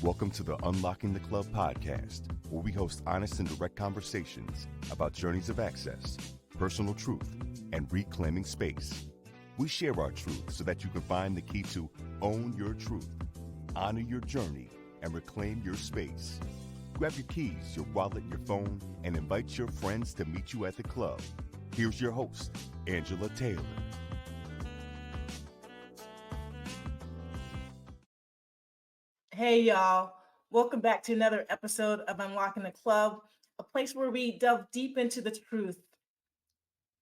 Welcome to the Unlocking the Club podcast, where we host honest and direct conversations about journeys of access, personal truth, and reclaiming space. We share our truth so that you can find the key to own your truth, honor your journey, and reclaim your space. Grab your keys, your wallet, your phone, and invite your friends to meet you at the club. Here's your host, Angela Taylor. Hey, y'all. Welcome back to another episode of Unlocking the Club, a place where we delve deep into the truth,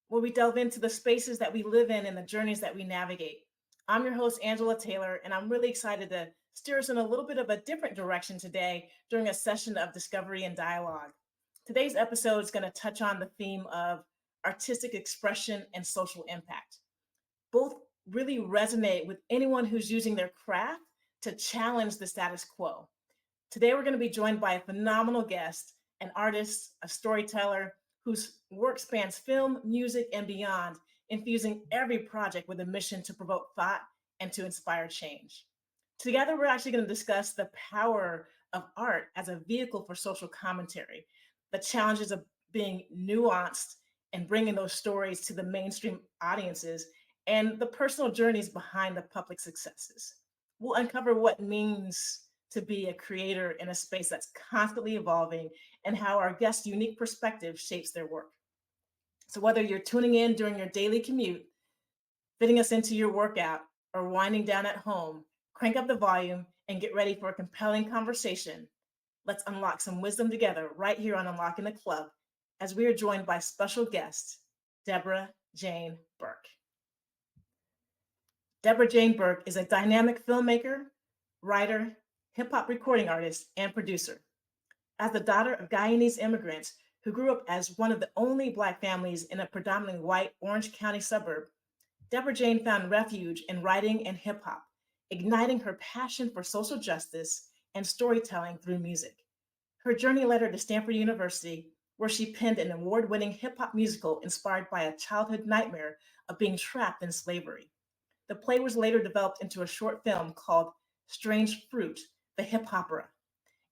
where we delve into the spaces that we live in and the journeys that we navigate. I'm your host, Angela Taylor, and I'm really excited to steer us in a little bit of a different direction today during a session of discovery and dialogue. Today's episode is going to touch on the theme of artistic expression and social impact. Both really resonate with anyone who's using their craft to challenge the status quo. Today, we're going to be joined by a phenomenal guest, an artist, a storyteller whose work spans film, music, and beyond, infusing every project with a mission to provoke thought and to inspire change. Together, we're actually going to discuss the power of art as a vehicle for social commentary, the challenges of being nuanced and bringing those stories to the mainstream audiences, and the personal journeys behind the public successes. We'll uncover what it means to be a creator in a space that's constantly evolving and how our guests' unique perspective shapes their work. So whether you're tuning in during your daily commute, fitting us into your workout, or winding down at home, crank up the volume and get ready for a compelling conversation. Let's unlock some wisdom together right here on Unlocking the Club as we are joined by special guest, Deborah Jane Burke. Deborah Jane Burke is a dynamic filmmaker, writer, hip-hop recording artist, and producer. As the daughter of Guyanese immigrants who grew up as one of the only Black families in a predominantly white Orange County suburb, Deborah Jane found refuge in writing and hip-hop, igniting her passion for social justice and storytelling through music. Her journey led her to Stanford University, where she penned an award-winning hip-hop musical inspired by a childhood nightmare of being trapped in slavery. The play was later developed into a short film called Strange Fruit, the Hip-Hopera,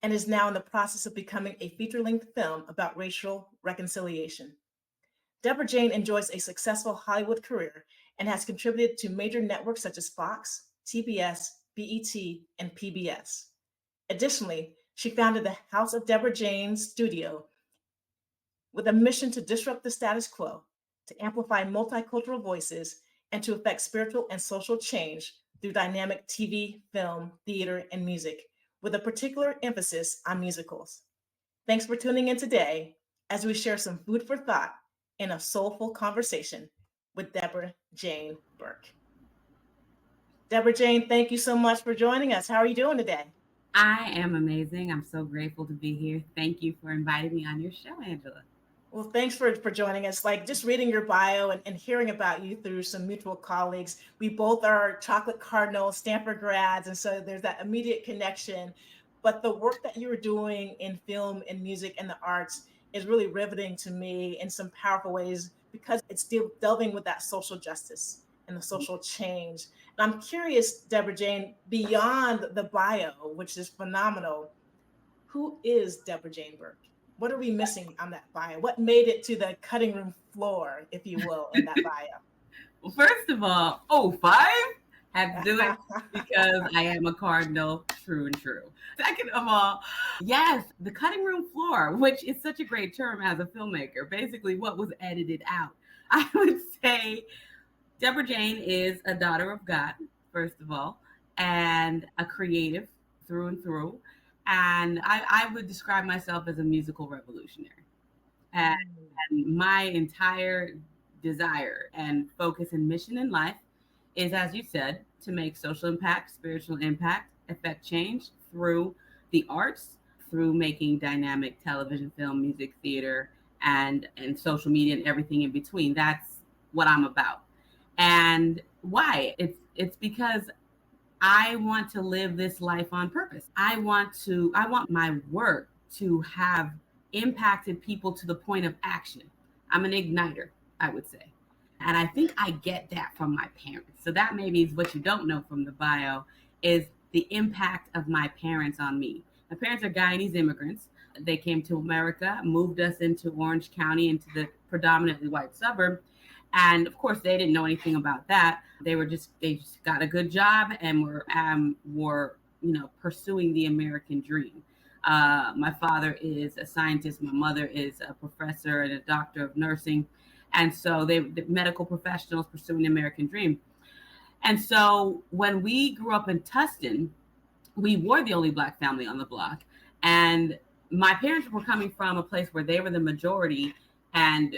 and is now in the process of becoming a feature-length film about racial reconciliation. Deborah Jane enjoys a successful Hollywood career and has contributed to major networks such as Fox, TBS, BET, and PBS. Additionally, she founded the House of Deborah Jane Studio with a mission to disrupt the status quo, to amplify multicultural voices, and to effect spiritual and social change through dynamic TV, film, theater, and music, with a particular emphasis on musicals. Thanks for tuning in today as we share some food for thought in a soulful conversation with Deborah Jane Burke. Deborah Jane, thank you so much for joining us. How are you doing today? I am amazing. I'm so grateful to be here. Thank you for inviting me on your show, Angela. Well, thanks for joining us. Like just reading your bio and hearing about you through some mutual colleagues. We both are Chocolate Cardinal Stanford grads, and so there's that immediate connection. But the work that you were doing in film and music and the arts is really riveting to me in some powerful ways because it's still delving with that social justice and the social change. And I'm curious, Deborah Jane, beyond the bio, which is phenomenal, who is Deborah Jane Burke? What are we missing on that bio? What made it to the cutting room floor, if you will, in that bio? Well, first of all, 05 had to do it because I am a Cardinal, true and true. Second of all, yes, the cutting room floor, which is such a great term as a filmmaker, basically what was edited out. I would say Deborah Jane is a daughter of God, first of all, and a creative through and through. And I would describe myself as a musical revolutionary. And my entire desire and focus and mission in life is, as you said, to make social impact, spiritual impact, affect change through the arts, through making dynamic television, film, music, theater, and social media and everything in between. That's what I'm about. And why? It's because I want to live this life on purpose. I want my work to have impacted people to the point of action. I'm an igniter, I would say. And I think I get that from my parents. So that maybe is what you don't know from the bio is the impact of my parents on me. My parents are Guyanese immigrants. They came to America, moved us into Orange County, into the predominantly white suburb. And of course, they didn't know anything about that. They just got a good job and were pursuing the American dream. My father is a scientist. My mother is a professor and a doctor of nursing. And so the medical professionals pursuing the American dream. And so when we grew up in Tustin, we were the only Black family on the block. And my parents were coming from a place where they were the majority. And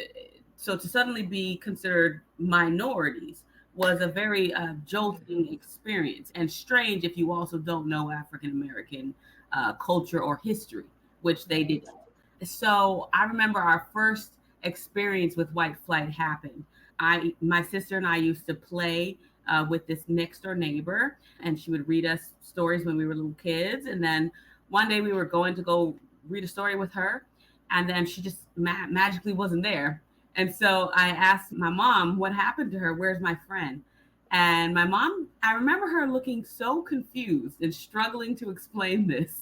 so to suddenly be considered minorities was a very jolting experience, and strange if you also don't know African American culture or history, which they didn't. So I remember our first experience with white flight happened. My sister and I used to play with this next door neighbor, and she would read us stories when we were little kids. And then one day we were going to go read a story with her, and then she just magically wasn't there. And so I asked my mom, what happened to her? Where's my friend? And my mom, I remember her looking so confused and struggling to explain this.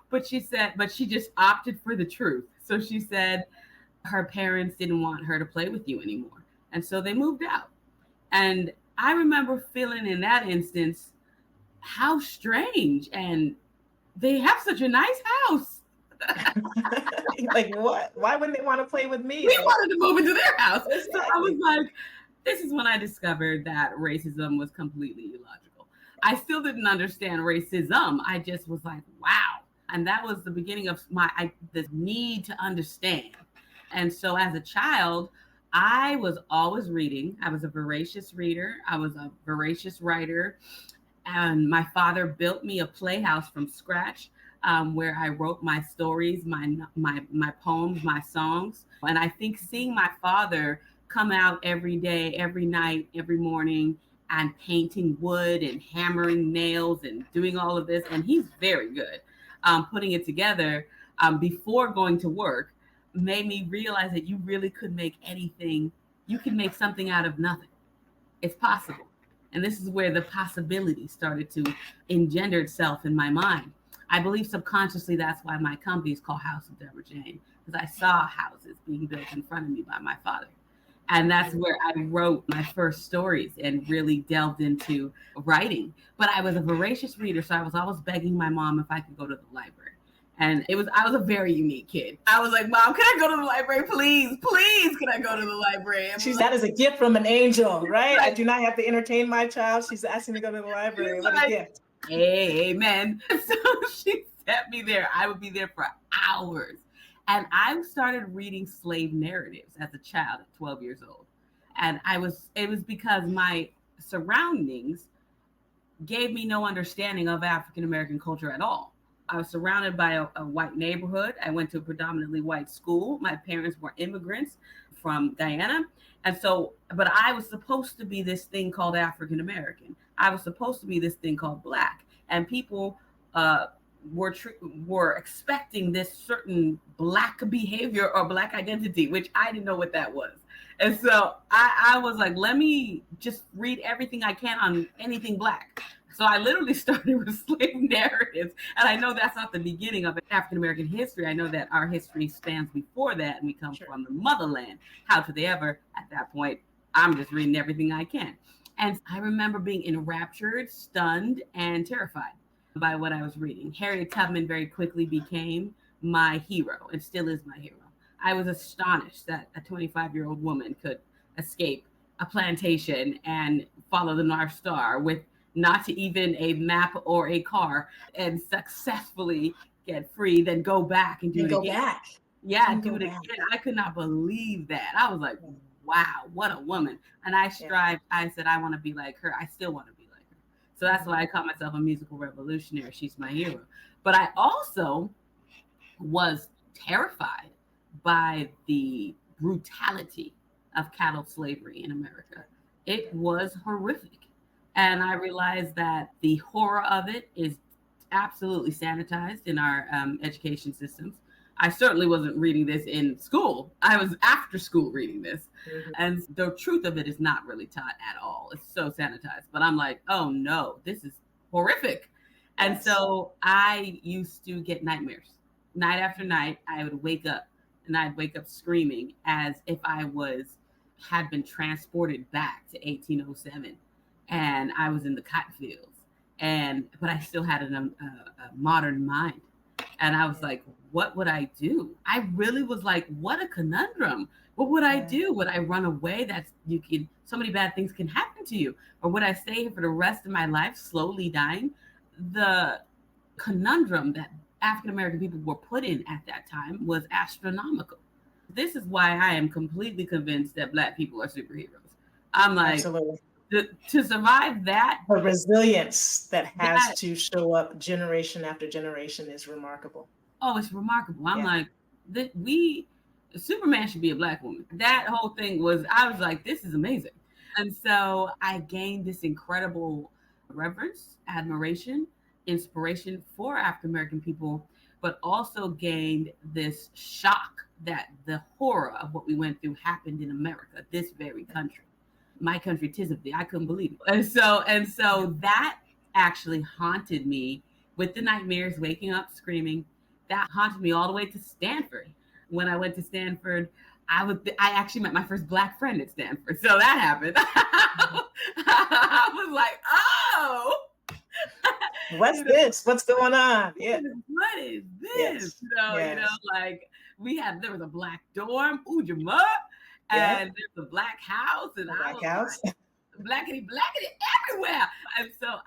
But she just opted for the truth. So she said her parents didn't want her to play with you anymore. And so they moved out. And I remember feeling in that instance, how strange. And they have such a nice house. Like, what? Why wouldn't they want to play with me? We wanted to move into their house. Exactly. So I was like, this is when I discovered that racism was completely illogical. I still didn't understand racism. I just was like, wow. And that was the beginning of this need to understand. And so as a child, I was always reading. I was a voracious reader. I was a voracious writer. And my father built me a playhouse from scratch, where I wrote my stories, my poems, my songs. And I think seeing my father come out every day, every night, every morning, and painting wood and hammering nails and doing all of this, and he's very good, putting it together before going to work, made me realize that you really could make anything. You can make something out of nothing. It's possible. And this is where the possibility started to engender itself in my mind. I believe subconsciously that's why my company is called House of Deborah Jane, because I saw houses being built in front of me by my father. And that's where I wrote my first stories and really delved into writing. But I was a voracious reader, so I was always begging my mom if I could go to the library. And I was a very unique kid. I was like, Mom, can I go to the library? Please, can I go to the library? That is a gift from an angel, right? I do not have to entertain my child. She's asking me to go to the library. What a gift. Amen. So she sent me there. I would be there for hours. And I started reading slave narratives as a child at 12 years old. And it was because my surroundings gave me no understanding of African American culture at all. I was surrounded by a white neighborhood. I went to a predominantly white school. My parents were immigrants from Guyana. And so, but I was supposed to be this thing called African American. I was supposed to be this thing called Black. And people were expecting this certain Black behavior or Black identity, which I didn't know what that was. And so I was like, let me just read everything I can on anything Black. So I literally started with slave narratives. And I know that's not the beginning of African American history. I know that our history spans before that, and we come from the motherland. How could they ever? At that point, I'm just reading everything I can. And I remember being enraptured, stunned, and terrified by what I was reading. Harriet Tubman very quickly became my hero and still is my hero. I was astonished that a 25-year-old woman could escape a plantation and follow the North Star with not to even a map or a car and successfully get free, then go back and do it again. Yeah, do it again. I could not believe that. I was like, wow, what a woman. And I strived. I said, I want to be like her. I still want to be like her. So that's why I call myself a musical revolutionary. She's my hero. But I also was terrified by the brutality of chattel slavery in America. It was horrific. And I realized that the horror of it is absolutely sanitized in our education systems. I certainly wasn't reading this in school. I was after school reading this. Mm-hmm. And the truth of it is not really taught at all. It's so sanitized. But I'm like, oh no, this is horrific. And Yes. so I used to get nightmares. Night after night, I would wake up and I'd wake up screaming as if had been transported back to 1807 and I was in the cotton fields. But I still had a modern mind. And I was like, what would I do? I really was like, what a conundrum. What would I do? Would I run away? So many bad things can happen to you. Or would I stay here for the rest of my life, slowly dying? The conundrum that African American people were put in at that time was astronomical. This is why I am completely convinced that Black people are superheroes. I'm like, Absolutely. to survive that, The resilience that has to show up generation after generation is remarkable. Oh, it's remarkable. I'm Yeah. like, Superman should be a Black woman. That whole thing I was like, this is amazing. And so I gained this incredible reverence, admiration, inspiration for African American people, but also gained this shock that the horror of what we went through happened in America, this very country. My country, 'tis of thee. I couldn't believe it. And so that actually haunted me with the nightmares, waking up screaming. That haunted me all the way to Stanford. When I went to Stanford, I actually met my first Black friend at Stanford. So that happened. I was like, oh, what's this? What's going on? Yeah. What is this? Yes. Like there was a Black dorm, Ujima, and there's a Black house, and Black house. Like, blackity everywhere. And so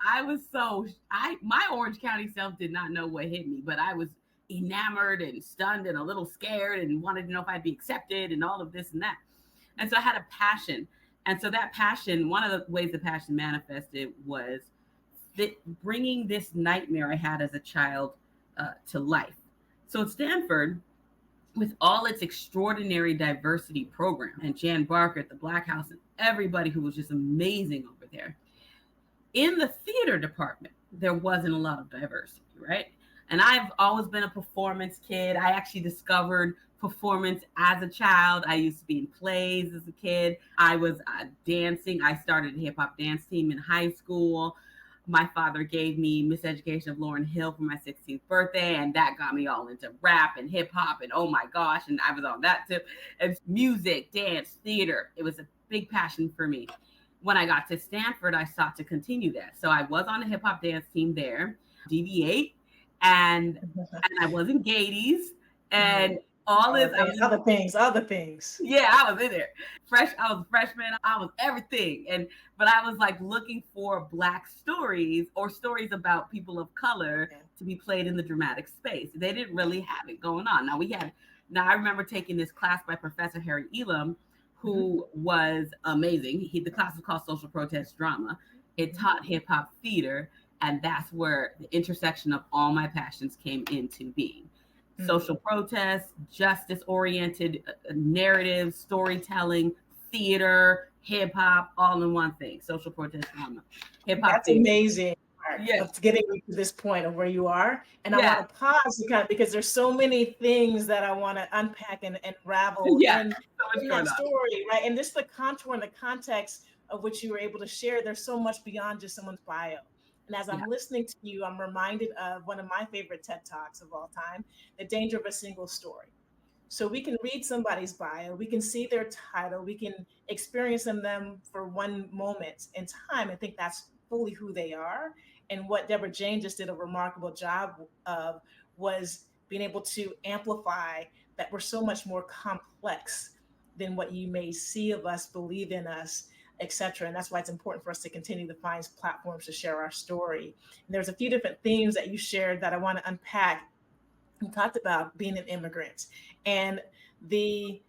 my Orange County self did not know what hit me, but I was enamored and stunned and a little scared and wanted to know if I'd be accepted and all of this and that. And so I had a passion. And so that passion, one of the ways the passion manifested was bringing this nightmare I had as a child to life. So at Stanford, with all its extraordinary diversity program and Jan Barker at the Black House and everybody who was just amazing over there, in the theater department, there wasn't a lot of diversity, right? And I've always been a performance kid. I actually discovered performance as a child. I used to be in plays as a kid. I was dancing. I started a hip hop dance team in high school. My father gave me Miss Education of Laurel Hill for my 16th birthday, and that got me all into rap and hip hop, and oh my gosh, and I was on that too. And music, dance, theater. It was a big passion for me. When I got to Stanford, I sought to continue that. So I was on a hip hop dance team there, DV8, and I was in Guyanese, and other things. Yeah, I was in there. I was a freshman. I was everything. But I was like looking for Black stories or stories about people of color to be played in the dramatic space. They didn't really have it going on. Now I remember taking this class by Professor Harry Elam, who was amazing. The class was called Social Protest Drama. It taught hip hop theater. And that's where the intersection of all my passions came into being. Social protest, justice-oriented narrative, storytelling, theater, hip-hop, all in one thing. Social protest drama. Hip-hop. That's theater. Amazing. Of getting to this point of where you are. And I want to pause because there's so many things that I want to unpack and unravel in that story, right? And just the contour and the context of which you were able to share, there's so much beyond just someone's bio. And as I'm listening to you, I'm reminded of one of my favorite TED Talks of all time, The Danger of a Single Story. So we can read somebody's bio, we can see their title, we can experience them for one moment in time and think that's fully who they are. And what Deborah Jane just did a remarkable job of was being able to amplify that we're so much more complex than what you may see of us, believe in us, etc. And that's why it's important for us to continue to find platforms to share our story. And there's a few different themes that you shared that I want to unpack. You talked about being an immigrant and the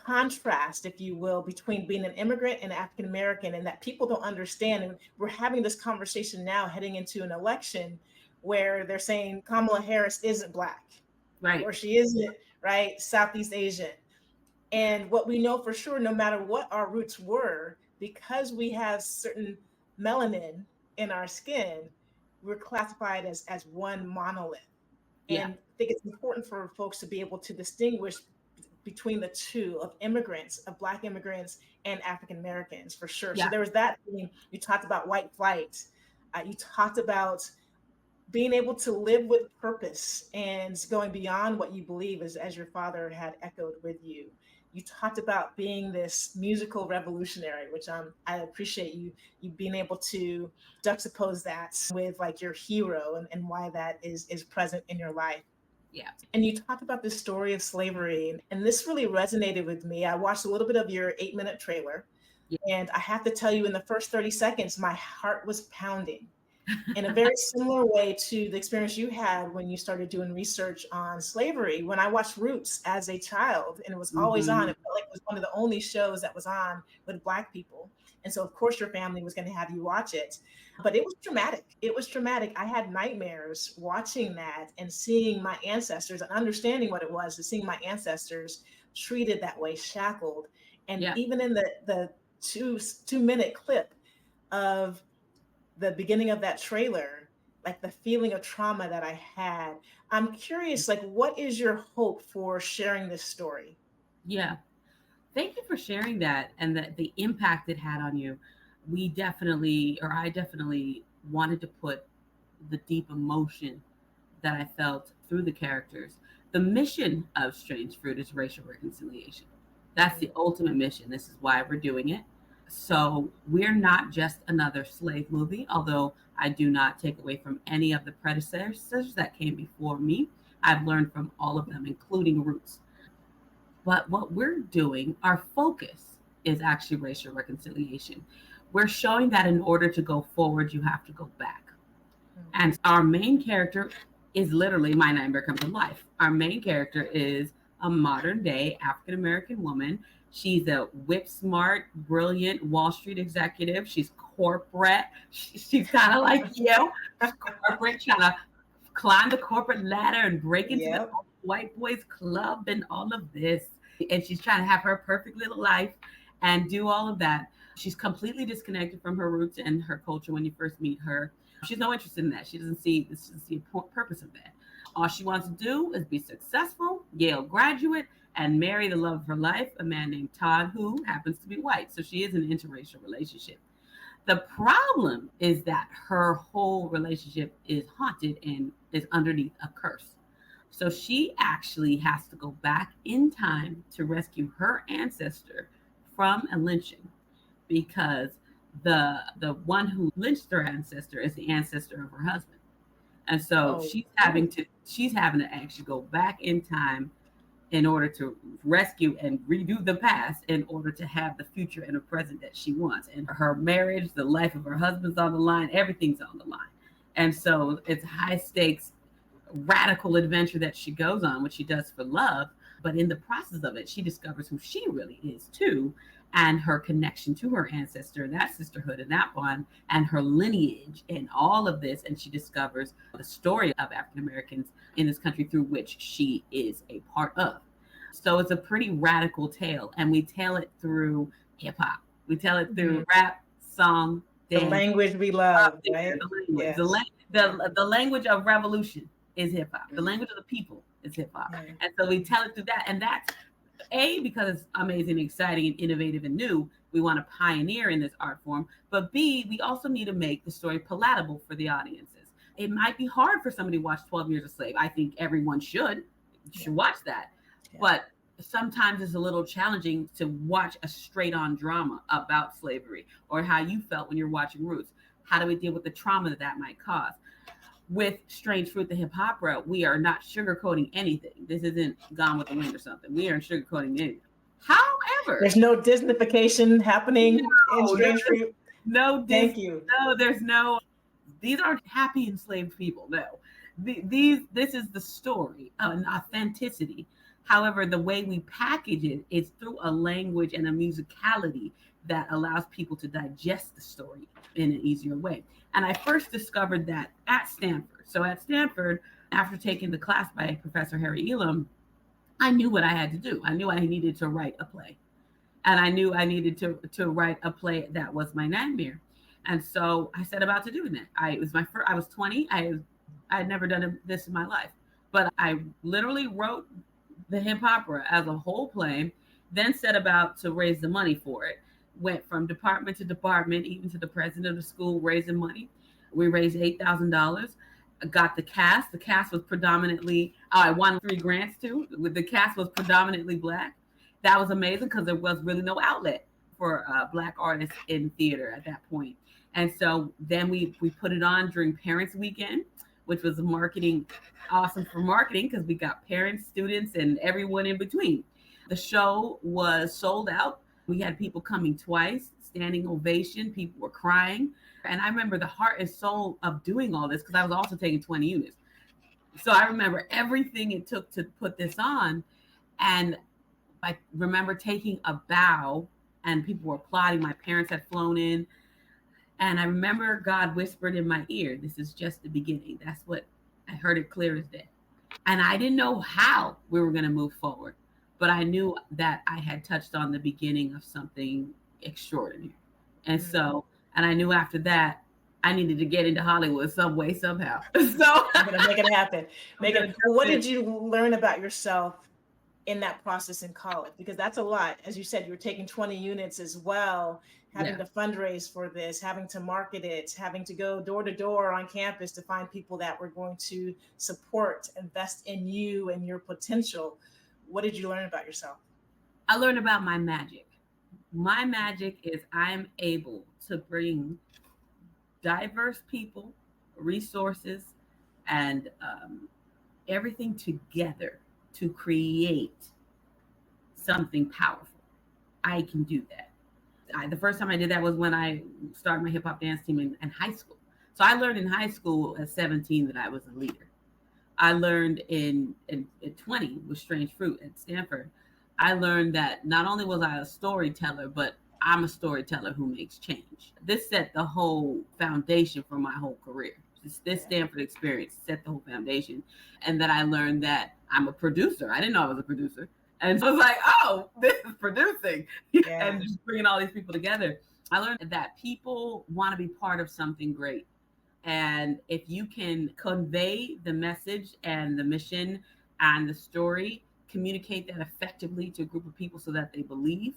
contrast, if you will, between being an immigrant and African American, and that people don't understand. And we're having this conversation now heading into an election where they're saying Kamala Harris isn't Black, right, or she isn't, right, Southeast Asian. And what we know for sure, no matter what our roots were, because we have certain melanin in our skin, we're classified as one monolith. And I think it's important for folks to be able to distinguish between the two of immigrants, of Black immigrants and African Americans, for sure. So there was that thing. You talked about white flight. You talked about being able to live with purpose and going beyond what you believe, as your father had echoed with you. You talked about being this musical revolutionary, which I appreciate you being able to juxtapose that with like your hero, and why that is present in your life. Yeah. And you talked about the story of slavery, and this really resonated with me. I watched a little bit of your 8-minute trailer, Yeah. and I have to tell you, in the first 30 seconds, my heart was pounding in a very similar way to the experience you had when you started doing research on slavery. When I watched Roots as a child, and it was always on, it felt like it was one of the only shows that was on with Black people. And so, of course, your family was going to have you watch it. But it was traumatic. It was traumatic. I had nightmares watching that and seeing my ancestors and understanding what it was, to seeing my ancestors treated that way, shackled. And Yeah. even in the 2-minute clip of the beginning of that trailer, like the feeling of trauma that I had. I'm curious, like, what is your hope for sharing this story? Yeah. Thank you for sharing that, and the impact it had on you. I definitely wanted to put the deep emotion that I felt through the characters. The mission of Strange Fruit is racial reconciliation. That's the ultimate mission. This is why we're doing it. So we're not just another slave movie, although I do not take away from any of the predecessors that came before me. I've learned from all of them, including Roots. But what we're doing, our focus is actually racial reconciliation. We're showing that in order to go forward, you have to go back. And our main character is literally my nightmare come to life. Our main character is a modern day African American woman. She's a whip smart, brilliant Wall Street executive. She's corporate. She's kind of like you, corporate, trying to climb the corporate ladder and break into the white boys club and all of this. And she's trying to have her perfect little life and do all of that. She's completely disconnected from her roots and her culture when you first meet her. She's no interest in that. She doesn't see a purpose of that. All she wants to do is be successful, Yale graduate, and marry the love of her life, a man named Todd, who happens to be white. So she is in an interracial relationship. The problem is that her whole relationship is haunted and is underneath a curse. So she actually has to go back in time to rescue her ancestor from a lynching, because the one who lynched her ancestor is the ancestor of her husband. And so she's having to actually go back in time in order to rescue and redo the past in order to have the future and the present that she wants. And her marriage, the life of her husband's on the line, everything's on the line. And so it's high stakes, radical adventure that she goes on, which she does for love. But in the process of it, she discovers who she really is too, and her connection to her ancestor, that sisterhood and that bond, and her lineage and all of this. And she discovers the story of African Americans in this country through which she is a part of. So it's a pretty radical tale, and we tell it through hip hop. We tell it through rap, song, dance. The language we love, right? The language of revolution is hip hop. The language of the people is hip hop. And so we tell it through that. And that's A, because it's amazing, exciting, and innovative and new. We want to pioneer in this art form. But B, we also need to make the story palatable for the audiences. It might be hard for somebody to watch 12 Years a Slave. I think everyone should watch that. Yeah. But sometimes it's a little challenging to watch a straight-on drama about slavery, or how you felt when you're watching Roots. How do we deal with the trauma that might cause? With Strange Fruit, the Hip-Hopera, we are not sugarcoating anything. This isn't Gone with the Wind or something. We aren't sugarcoating anything. However, there's no Disneyfication happening in Strange Fruit. Thank you. No, there's no. These aren't happy enslaved people. No, this is the story of an authenticity. However, the way we package it is through a language and a musicality that allows people to digest the story in an easier way. And I first discovered that at Stanford. So at Stanford, after taking the class by Professor Harry Elam, I knew what I had to do. I knew I needed to write a play. And I knew I needed to write a play that was my nightmare. And so I set about to doing that. I was 20. I had never done this in my life. But I literally wrote the Hip-Hopera as a whole play, then set about to raise the money for it. Went from department to department, even to the president of the school, raising money. We raised $8,000. got the cast. The cast was predominantly, I won 3 grants too. The cast was predominantly Black. That was amazing because there was really no outlet for Black artists in theater at that point. And so then we put it on during Parents Weekend, which was awesome for marketing because we got parents, students, and everyone in between. The show was sold out. We had people coming twice, standing ovation. People were crying. And I remember the heart and soul of doing all this because I was also taking 20 units. So I remember everything it took to put this on. And I remember taking a bow and people were applauding. My parents had flown in. And I remember God whispered in my ear, this is just the beginning. That's what I heard, it clear as day. And I didn't know how we were going to move forward, but I knew that I had touched on the beginning of something extraordinary. And so, and I knew after that, I needed to get into Hollywood some way, somehow. So I'm going to make it happen. What did you learn about yourself in that process in college? Because that's a lot. As you said, you were taking 20 units as well, having to fundraise for this, having to market it, having to go door to door on campus to find people that were going to support, invest in you and your potential. What did you learn about yourself? I learned about my magic. My magic is I'm able to bring diverse people, resources, and everything together to create something powerful. I can do that. The first time I did that was when I started my hip hop dance team in high school. So I learned in high school at 17 that I was a leader. I learned at 20 with Strange Fruit at Stanford. I learned that not only was I a storyteller, but I'm a storyteller who makes change. This set the whole foundation for my whole career. This Stanford experience set the whole foundation. And then I learned that I'm a producer. I didn't know I was a producer. And so I was like, oh, this is producing. And just bringing all these people together. I learned that people want to be part of something great. And if you can convey the message and the mission and the story, communicate that effectively to a group of people so that they believe,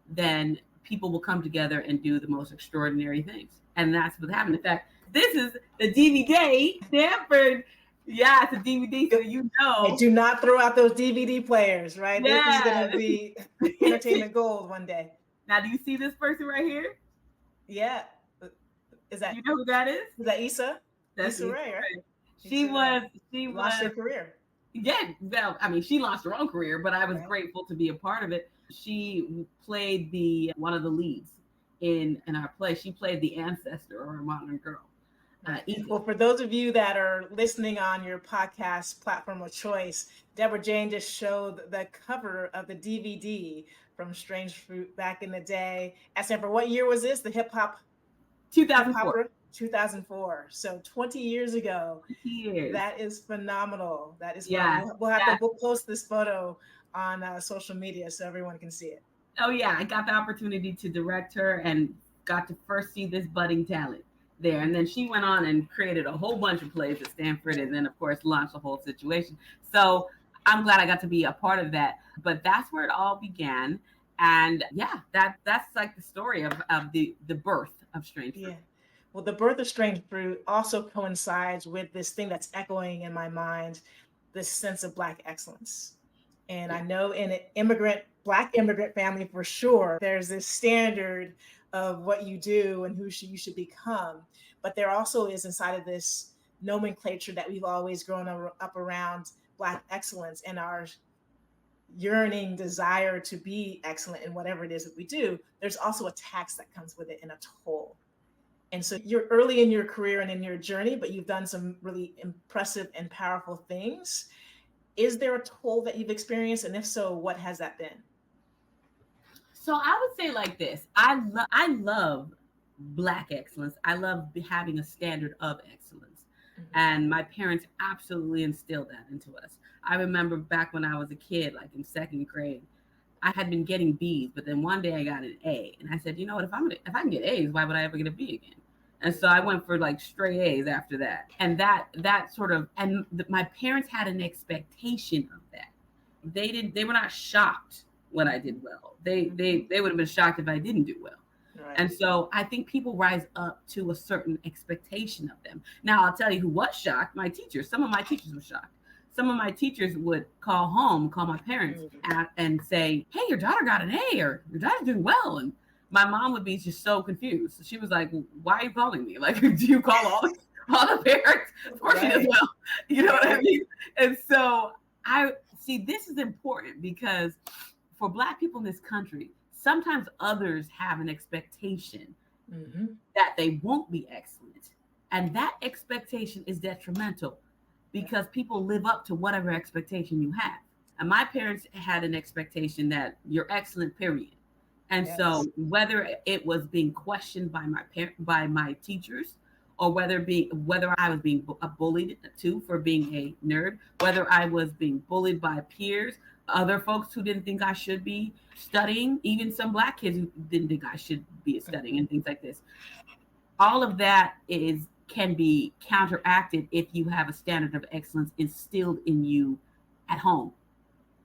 then people will come together and do the most extraordinary things. And that's what happened. In fact, this is the DVD, Stanford. Yeah, it's a DVD, so you know. Hey, do not throw out those DVD players, right? Yeah. This is going to be entertainment gold one day. Now, do you see this person right here? Yeah. Is that, you know who that is? Is that Issa? That's Issa Rae, right? She launched her career. Yeah, well, I mean, she launched her own career, but I was grateful to be a part of it. She played one of the leads in our play. She played the ancestor or a modern girl. Well, for those of you that are listening on your podcast platform of choice, Deborah Jane just showed the cover of the DVD from Strange Fruit back in the day. At Stanford, what year was this? The hip-hop? 2004. 2004. So 20 years ago. Years. That is phenomenal. That is phenomenal. We'll post this photo on social media so everyone can see it. Oh yeah, I got the opportunity to direct her and got to first see this budding talent there. And then she went on and created a whole bunch of plays at Stanford and then of course launched the whole situation. So I'm glad I got to be a part of that. But that's where it all began. And yeah, that's like the story of the birth of Strange Fruit. Yeah. Well, the birth of Strange Fruit also coincides with this thing that's echoing in my mind, this sense of Black excellence. And I know in an Black immigrant family for sure, there's this standard of what you do and who you should become. But there also is inside of this nomenclature that we've always grown up around Black excellence and our yearning desire to be excellent in whatever it is that we do. There's also a tax that comes with it and a toll. And so you're early in your career and in your journey, but you've done some really impressive and powerful things. Is there a toll that you've experienced? And if so, what has that been? So I would say like this. I love Black excellence. I love having a standard of excellence. Mm-hmm. And my parents absolutely instilled that into us. I remember back when I was a kid, like in second grade, I had been getting B's, but then one day I got an A. And I said, you know what, if I can get A's, why would I ever get a B again? And so I went for like straight A's after that. And that sort of, and my parents had an expectation of that. They were not shocked when I did well. They would have been shocked if I didn't do well. Right. And so I think people rise up to a certain expectation of them. Now, I'll tell you who was shocked, my teachers. Some of my teachers were shocked. Some of my teachers would call home, call my parents and say, hey, your daughter got an A, or your daughter's doing well. And my mom would be just so confused. She was like, why are you calling me? Like, do you call all the parents? Of course she does well. You know what I mean? And so I see, this is important because for Black people in this country, sometimes others have an expectation that they won't be excellent. And that expectation is detrimental because people live up to whatever expectation you have. And my parents had an expectation that you're excellent, period. And so whether it was being questioned by my teachers, or whether I was being bullied too for being a nerd, whether I was being bullied by peers, other folks who didn't think I should be studying, even some Black kids who didn't think I should be studying and things like this. All of that can be counteracted if you have a standard of excellence instilled in you at home.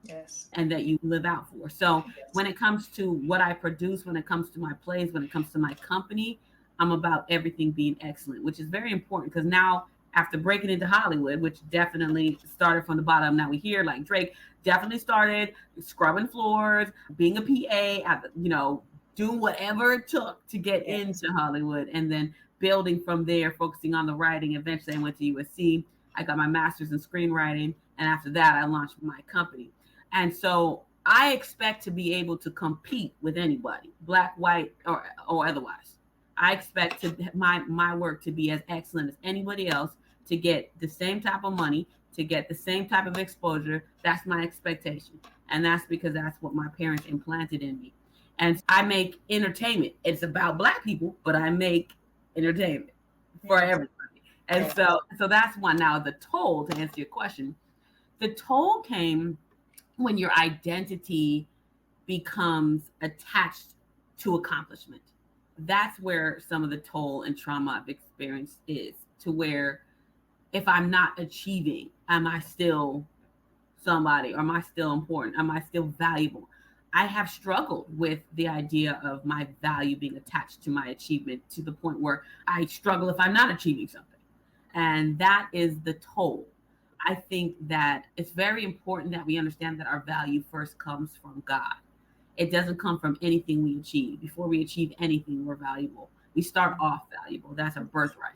Yes. And that you live out for. So when it comes to what I produce, when it comes to my plays, when it comes to my company, I'm about everything being excellent, which is very important because now after breaking into Hollywood, which definitely started from the bottom, now we hear like Drake definitely started scrubbing floors, being a PA, doing whatever it took to get into Hollywood, and then building from there, focusing on the writing. Eventually I went to USC. I got my master's in screenwriting. And after that, I launched my company. And so I expect to be able to compete with anybody, Black, white, or otherwise. I expect my work to be as excellent as anybody else, to get the same type of money, to get the same type of exposure. That's my expectation. And that's because that's what my parents implanted in me. And I make entertainment. It's about Black people, but I make entertainment for everybody. And so that's one. Now, the toll, to answer your question, the toll came when your identity becomes attached to accomplishment. That's where some of the toll and trauma I've experienced is, to where if I'm not achieving, am I still somebody? Or am I still important? Am I still valuable? I have struggled with the idea of my value being attached to my achievement, to the point where I struggle if I'm not achieving something. And that is the toll. I think that it's very important that we understand that our value first comes from God. It doesn't come from anything we achieve. Before we achieve anything, we're valuable. We start off valuable. That's our birthright.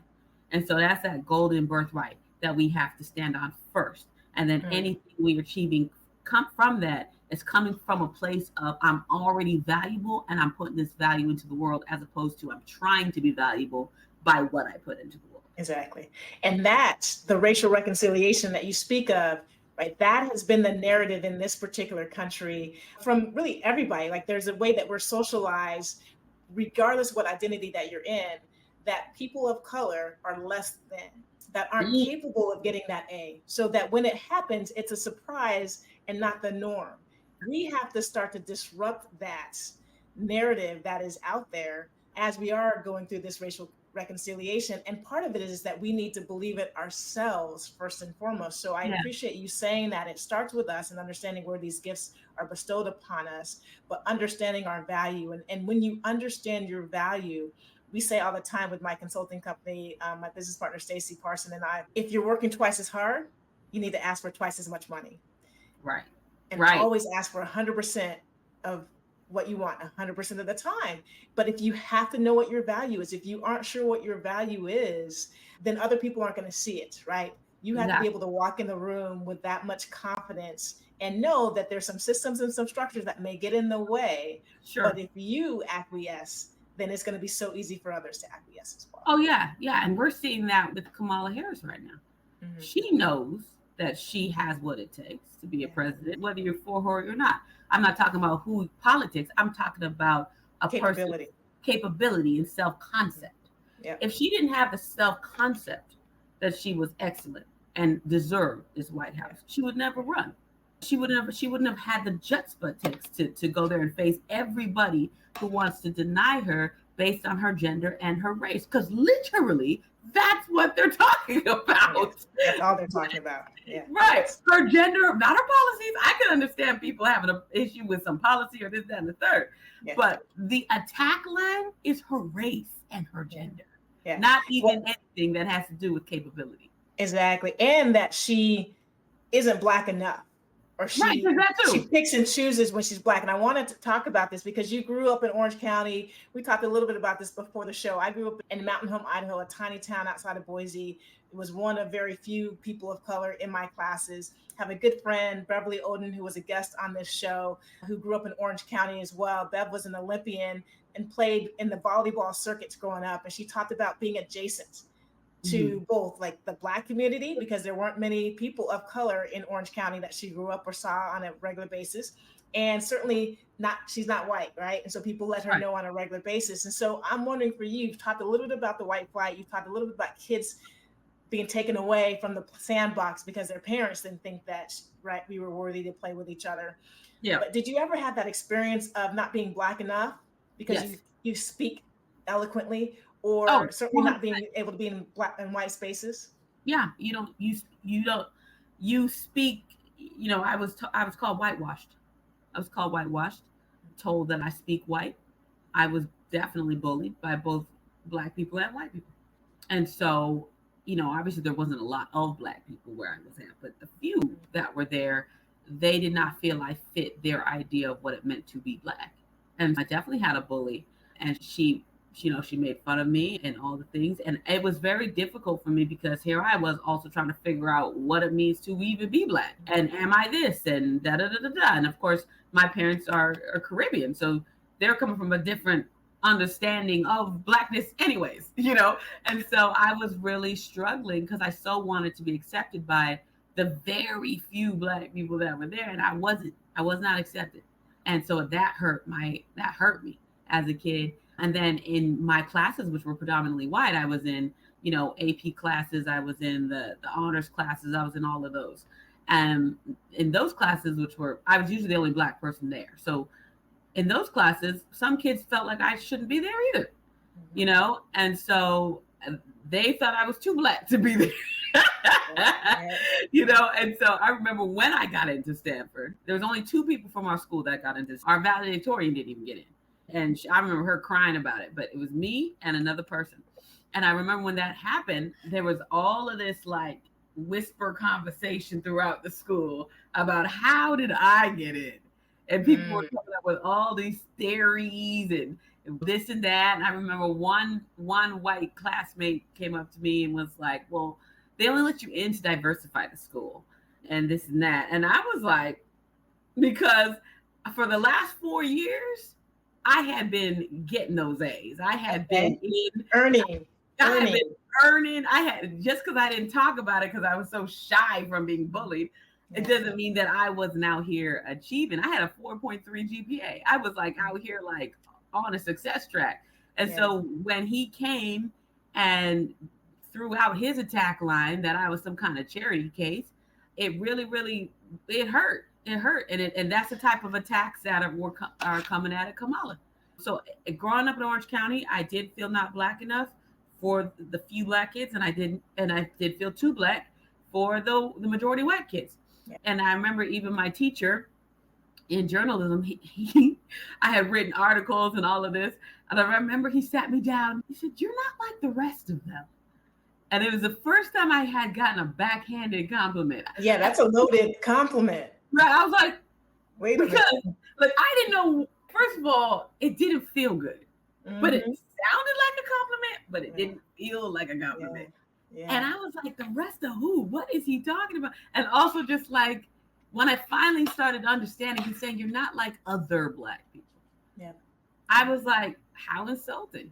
And so that's that golden birthright that we have to stand on first. And then anything we're achieving come from that. It's coming from a place of I'm already valuable and I'm putting this value into the world, as opposed to I'm trying to be valuable by what I put into the world. Exactly. And that's the racial reconciliation that you speak of, right? That has been the narrative in this particular country from really everybody. Like, there's a way that we're socialized, regardless what identity that you're in, that people of color are less than, that aren't capable of getting that A. So that when it happens, it's a surprise and not the norm. We have to start to disrupt that narrative that is out there as we are going through this racial reconciliation. And part of it is that we need to believe it ourselves first and foremost. So I appreciate you saying that it starts with us and understanding where these gifts are bestowed upon us, but understanding our value. And when you understand your value, we say all the time with my consulting company, my business partner, Stacey Parson, and I, if you're working twice as hard, you need to ask for twice as much money. Right. And always ask for 100% of what you want 100% of the time. But if you have to know what your value is, if you aren't sure what your value is, then other people aren't going to see it, right? You have to be able to walk in the room with that much confidence and know that there's some systems and some structures that may get in the way. Sure. But if you acquiesce, then it's going to be so easy for others to acquiesce as well. Oh, yeah. Yeah. And we're seeing that with Kamala Harris right now. Mm-hmm. She knows that she has what it takes to be a president, whether you're for her or not. I'm not talking about who politics. I'm talking about a person's capability and self-concept. Yeah. If she didn't have the self-concept that she was excellent and deserved this White House, she would never run. She wouldn't have had the chutzpah it takes to go there and face everybody who wants to deny her based on her gender and her race. Because literally, That's what they're talking about. That's all they're talking about. Yeah. Right. Her gender, not her policies. I can understand people having an issue with some policy or this, that, and the third. Yes. But the attack line is her race and her gender. Yeah. Not even anything that has to do with capability. Exactly. And that she isn't Black enough. Or she picks and chooses when she's Black. And I wanted to talk about this because you grew up in Orange County. We talked a little bit about this before the show. I grew up in Mountain Home, Idaho, a tiny town outside of Boise. It was one of very few people of color in my classes. I have a good friend, Beverly Oden, who was a guest on this show, who grew up in Orange County as well. Bev was an Olympian and played in the volleyball circuits growing up. And she talked about being adjacent to both like the Black community, because there weren't many people of color in Orange County that she grew up or saw on a regular basis. And certainly she's not white, right? And so people let her know on a regular basis. And so I'm wondering for you, you've talked a little bit about the white flight. You've talked a little bit about kids being taken away from the sandbox because their parents didn't think that, we were worthy to play with each other. Yeah. But did you ever have that experience of not being Black enough because you speak eloquently? Or certainly not being able to be in Black and white spaces. Yeah, you speak. I was called whitewashed. I was called whitewashed. Told that I speak white. I was definitely bullied by both Black people and white people. And so, obviously there wasn't a lot of Black people where I was at, but the few that were there, they did not feel I fit their idea of what it meant to be Black. And I definitely had a bully, and she made fun of me and all the things. And it was very difficult for me because here I was also trying to figure out what it means to even be Black. And am I this? And da-da-da-da-da. And of course, my parents are Caribbean. So they're coming from a different understanding of Blackness anyways, And so I was really struggling because I so wanted to be accepted by the very few Black people that were there. And I was not accepted. And so that hurt me as a kid. And then in my classes, which were predominantly white, I was in, AP classes, I was in the honors classes, I was in all of those. And in those classes, I was usually the only Black person there. So in those classes, some kids felt like I shouldn't be there either, And so they thought I was too Black to be there. And so I remember when I got into Stanford, there was only 2 people from our school that got into. Our valedictorian didn't even get in. And I remember her crying about it, but it was me and another person. And I remember when that happened, there was all of this like whisper conversation throughout the school about how did I get in? And people were coming up with all these theories and this and that. And I remember one white classmate came up to me and was like, well, they only let you in to diversify the school and this and that. And I was like, because for the last 4 years, I had been getting those A's. I had been earning. I had, just because I didn't talk about it because I was so shy from being bullied, it doesn't mean that I wasn't out here achieving. I had a 4.3 GPA. I was like out here like on a success track. And so when he came and threw out his attack line that I was some kind of charity case, it really, really, it hurt. It hurt. And that's the type of attacks that are coming at Kamala. So growing up in Orange County, I did feel not Black enough for the few Black kids. And I did feel too Black for the majority white kids. Yeah. And I remember even my teacher in journalism, I had written articles and all of this. And I remember he sat me down. He said, "You're not like the rest of them." And it was the first time I had gotten a backhanded compliment. Yeah, that's a loaded compliment. Right. I was like, wait a minute. Like, I didn't know, first of all, it didn't feel good. But it sounded like a compliment, but it didn't feel like a compliment. Yeah. And I was like, the rest of who? What is he talking about? And also just like, when I finally started understanding, he's saying, you're not like other Black people. Yeah. I was like, how insulting,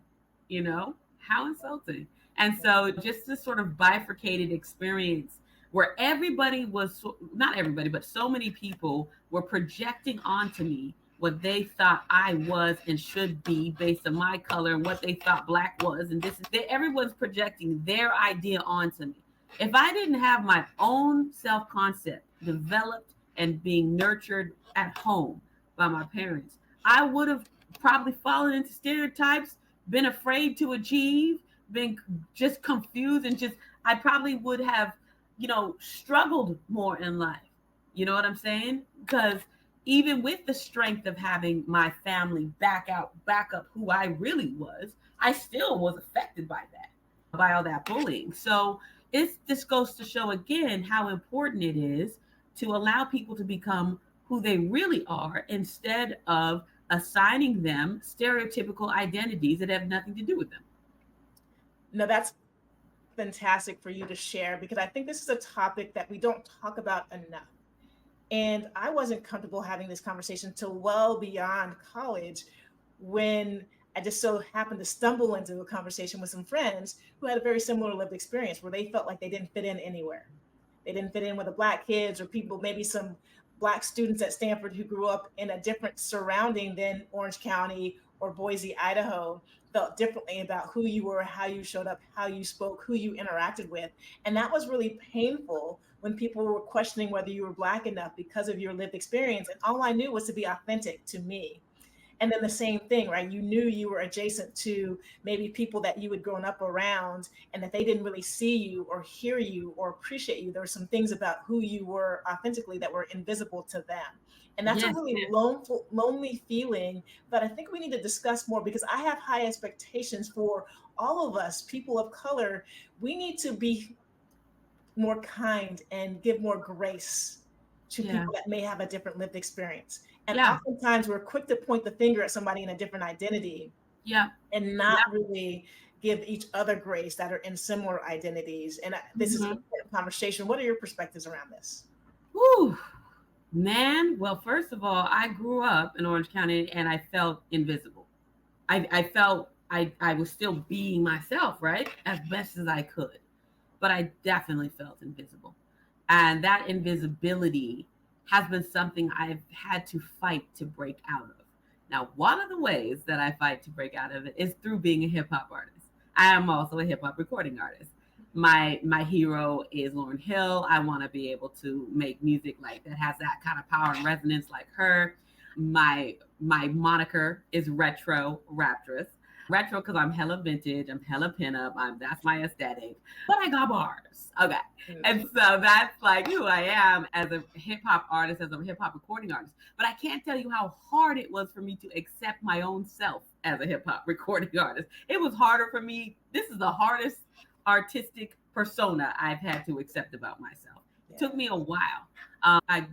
how insulting. And so just this sort of bifurcated experience where everybody was, not everybody, but so many people were projecting onto me what they thought I was and should be based on my color and what they thought Black was. And everyone's projecting their idea onto me. If I didn't have my own self-concept developed and being nurtured at home by my parents, I would have probably fallen into stereotypes, been afraid to achieve, been just confused and just, I probably would have, struggled more in life. You know what I'm saying? Because even with the strength of having my family back up who I really was, I still was affected by that, by all that bullying. So this goes to show again how important it is to allow people to become who they really are instead of assigning them stereotypical identities that have nothing to do with them. No, that's fantastic for you to share, because I think this is a topic that we don't talk about enough. And I wasn't comfortable having this conversation till well beyond college, when I just so happened to stumble into a conversation with some friends who had a very similar lived experience where they felt like they didn't fit in anywhere. They didn't fit in with the Black kids, or people, maybe some Black students at Stanford who grew up in a different surrounding than Orange County or Boise, Idaho, felt differently about who you were, how you showed up, how you spoke, who you interacted with. And that was really painful when people were questioning whether you were Black enough because of your lived experience. And all I knew was to be authentic to me. And then the same thing, right? You knew you were adjacent to maybe people that you had grown up around, and that they didn't really see you or hear you or appreciate you. There were some things about who you were authentically that were invisible to them. And that's a Yes, really lonely feeling that I think we need to discuss more, because I have high expectations for all of us, people of color. We need to be more kind and give more grace to yeah, people that may have a different lived experience. And yeah, oftentimes we're quick to point the finger at somebody in a different identity yeah, and yeah. not really give each other grace that are in similar identities. And this is an Mhm. important conversation. What are your perspectives around this? Whew. Man, well, first of all, I grew up in Orange County and I felt invisible. I felt I was still being myself, right? As best as I could. But I definitely felt invisible. And that invisibility has been something I've had to fight to break out of. Now, one of the ways that I fight to break out of it is through being a hip hop artist. I am also a hip hop recording artist. My hero is Lauryn Hill. I want to be able to make music like that has that kind of power and resonance like her. My moniker is Retro Raptress. Retro because I'm hella vintage, I'm hella pinup, that's my aesthetic. But I got bars. Okay. And so that's like who I am as a hip hop artist, as a hip hop recording artist. But I can't tell you how hard it was for me to accept my own self as a hip hop recording artist. It was harder for me. This is the hardest artistic persona I've had to accept about myself. It took me a while. I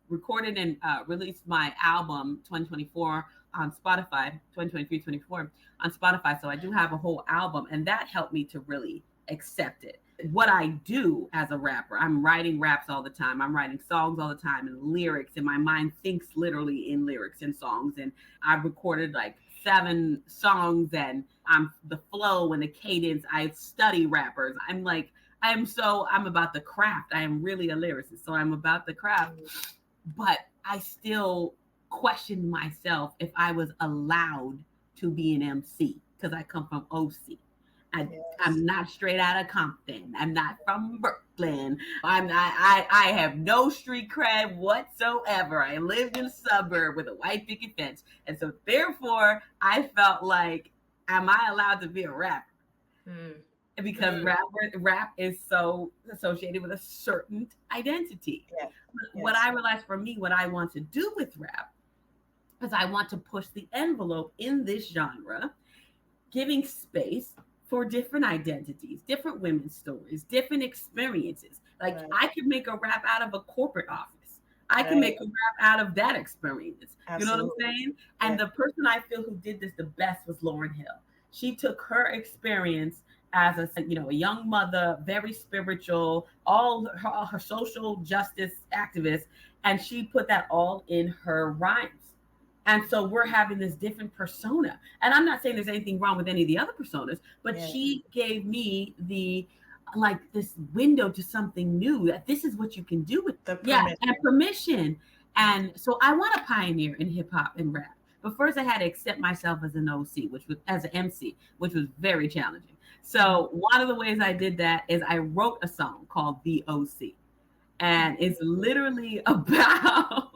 recorded and released my album 2024 on Spotify, 2023, 24 on Spotify. So I do have a whole album, and that helped me to really accept it. What I do as a rapper, I'm writing raps all the time. I'm writing songs all the time and lyrics, and my mind thinks literally in lyrics and songs. And I've recorded like 7 songs, and I'm the flow and the cadence. I study rappers. I'm about the craft. I am really a lyricist. So I'm about the craft, but I still questioned myself if I was allowed to be an MC because I come from OC. I'm not straight out of Compton. I'm not from Brooklyn. I have no street cred whatsoever. I lived in a suburb with a white picket fence. And so therefore I felt like, am I allowed to be a rapper? Because rap is so associated with a certain identity. What I realized for me, what I want to do with rap is I want to push the envelope in this genre, giving space for different identities, different women's stories, different experiences. Like I could make a rap out of a corporate office. I can make a rap out of that experience. Absolutely. You know what I'm saying? And the person I feel who did this the best was Lauryn Hill. She took her experience as a young mother, very spiritual, all her social justice activist, and she put that all in her rhymes. And so we're having this different persona. And I'm not saying there's anything wrong with any of the other personas, but she gave me this window to something new, that this is what you can do with and permission. And so I want to pioneer in hip hop and rap. But first I had to accept myself as an OC, as an MC, which was very challenging. So one of the ways I did that is I wrote a song called The OC. And it's literally about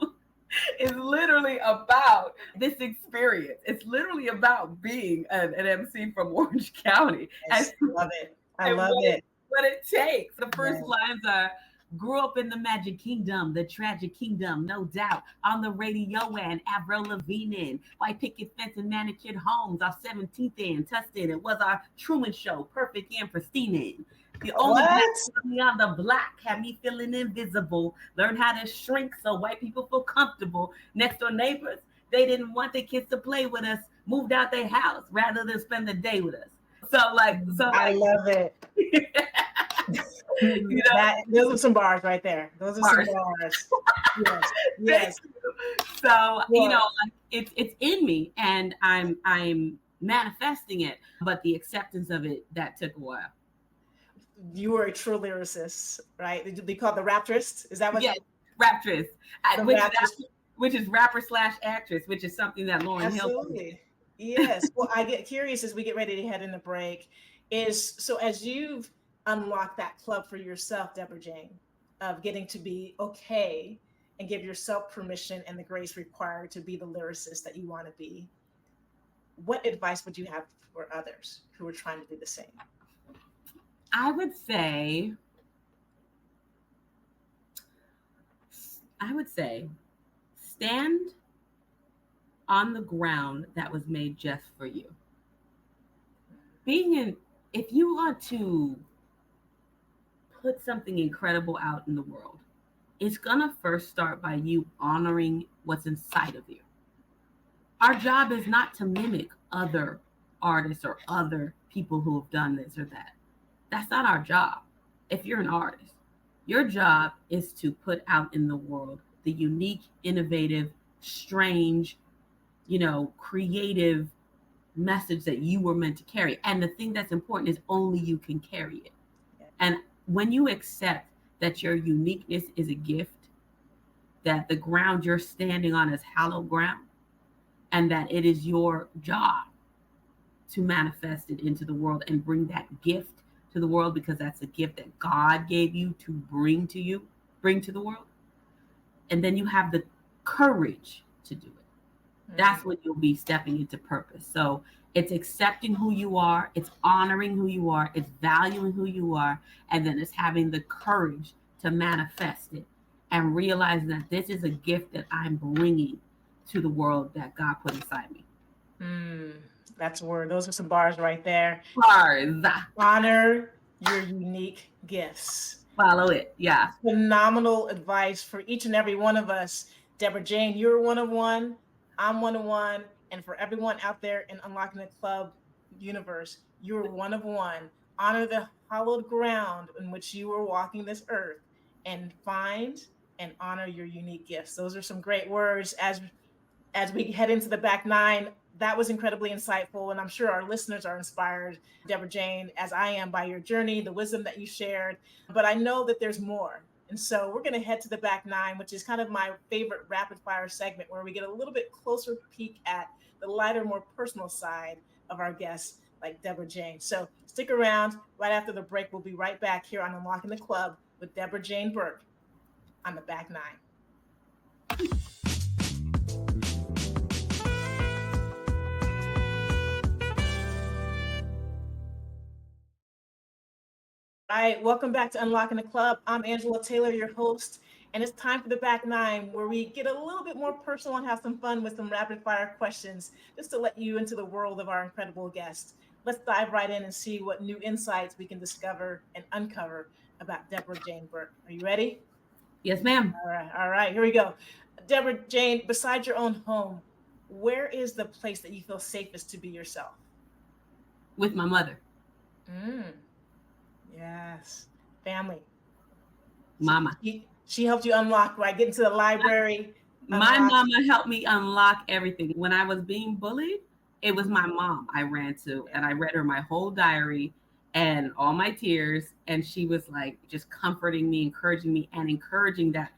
is literally about this experience. It's literally about being an MC from Orange County. Yes, love it. I And love it. what it takes. The first Yes. lines are, grew up in the magic kingdom, the tragic kingdom, no doubt. On the radio and Avril Lavigne in, white picket fence and manicured homes, our 17th in, tested. It was our Truman Show, perfect and pristine in. The only black family on the block had me feeling invisible. Learned how to shrink so white people feel comfortable. Next door neighbors, they didn't want their kids to play with us. Moved out their house rather than spend the day with us. I love it. You know, those are some bars right there. Those are some bars. Yes. Yes. So you know, it's in me, and I'm manifesting it. But the acceptance of it, that took a while. You were a true lyricist, right? They call it the raptress. Is that what? Yes, raptress. Which is rapper / actress, which is something that Lauryn Hill. Absolutely. Yes. Well, I get curious as we get ready to head in the break. So as you've unlocked that club for yourself, Deborah Jane, of getting to be okay and give yourself permission and the grace required to be the lyricist that you want to be, what advice would you have for others who are trying to do the same? I would say stand on the ground that was made just for you. If you want to put something incredible out in the world, it's gonna first start by you honoring what's inside of you. Our job is not to mimic other artists or other people who have done this or that. That's not our job. If you're an artist, your job is to put out in the world the unique, innovative, strange, creative message that you were meant to carry. And the thing that's important is only you can carry it. And when you accept that your uniqueness is a gift, that the ground you're standing on is hallowed ground, and that it is your job to manifest it into the world and bring that gift to the world, because that's a gift that God gave you to bring to the world. And then you have the courage to do it. That's when you'll be stepping into purpose. So it's accepting who you are, it's honoring who you are, it's valuing who you are, and then it's having the courage to manifest it and realizing that this is a gift that I'm bringing to the world that God put inside me. That's a word. Those are some bars right there. Bars. Honor your unique gifts. Follow it. Yeah. Phenomenal advice for each and every one of us. Deborah Jane, you're one of one. I'm one of one. And for everyone out there in Unlocking the Club universe, you're one of one. Honor the hallowed ground in which you are walking this earth, and find and honor your unique gifts. Those are some great words as we head into the back nine. That was incredibly insightful, and I'm sure our listeners are inspired, Deborah Jane, as I am, by your journey, the wisdom that you shared. But I know that there's more. And so we're going to head to the back nine, which is kind of my favorite rapid fire segment, where we get a little bit closer peek at the lighter, more personal side of our guests, like Deborah Jane. So stick around. Right after the break, we'll be right back here on Unlocking the Club with Deborah Jane Burke on the back nine. All right, welcome back to Unlocking the Club. I'm Angela Taylor, your host, and it's time for the back nine, where we get a little bit more personal and have some fun with some rapid fire questions, just to let you into the world of our incredible guests. Let's dive right in and see what new insights we can discover and uncover about Deborah Jane Burke. Are you ready? Yes, ma'am. All right, here we go. Deborah Jane, besides your own home, where is the place that you feel safest to be yourself? With my mother. Yes. Family. Mama. She helped you unlock, right? Get into the library. My mama helped me unlock everything. When I was being bullied, it was my mom I ran to, and I read her my whole diary and all my tears. And she was like just comforting me, encouraging me, and encouraging that